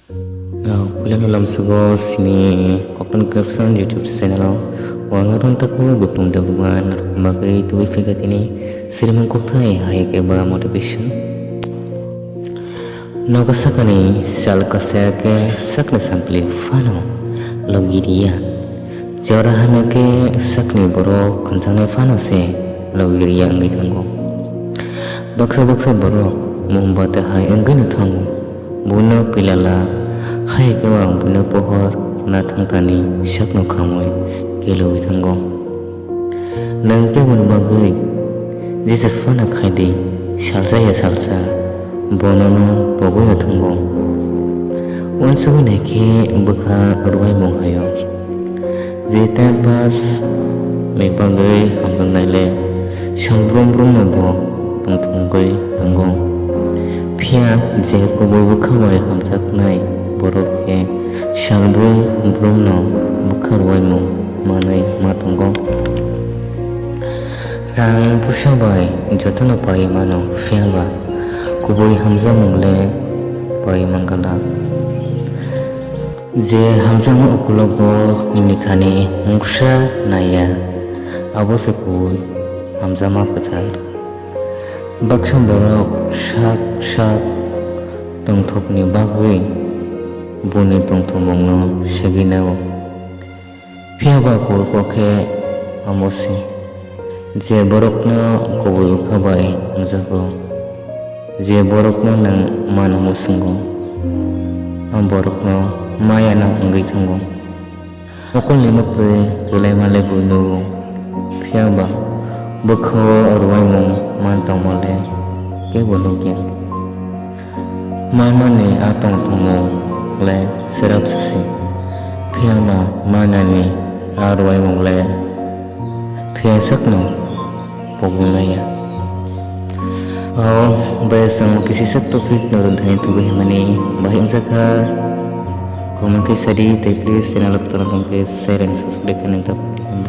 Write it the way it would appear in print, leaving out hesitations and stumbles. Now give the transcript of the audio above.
Pulang dalam sebuah sini Cotton Corruption YouTube channel Wangaron takmo butung daguman Bagai tuwi figat ini Siriman koktai hai keba motivation Nagasakani sal kasake sakna sampli fano Logiria Jora hamake sakni borok Kentane fano se Logiria ngai tanggo Baksa borok Mumbata hai enggani tanggo Buno pilala hai kawang buno pohor na thangtani sakno khamoi keloi thango nang ke bun bagai jise fana khaidi salsa ya salsa bonono pogo ya thango once ne ke bukha ruai mong hayo je time pass me bagai hamdan naile shalbrom brom bo tong gai thango phia je ko bo khamoi hamsak nai borok ke shalbrum brumno bukhar waimu manai matungo rang pusabai jotono pai mano fiaba kubui hamza mungle pai mangala je hamza mo ukulogo nimithani mungsa naya abose kui hamza ma pathal baksam borok sak tongthokni bagui buni tongthomongno seginao phiaba koke amosi je borokno koboi khabai mjago je borokno nang manu musungo am borokno maya na ngai thango okol limapre kelai male bunu phiaba bokho arwai mong man tamale ke bonokya manane atong thomo le serap sisi phiama manani arwai mong le thia sakno pogunaya besang kisi satu topik nurun dhani tu mani bahing saka komen ke sadi please channel tonton ke share and subscribe kan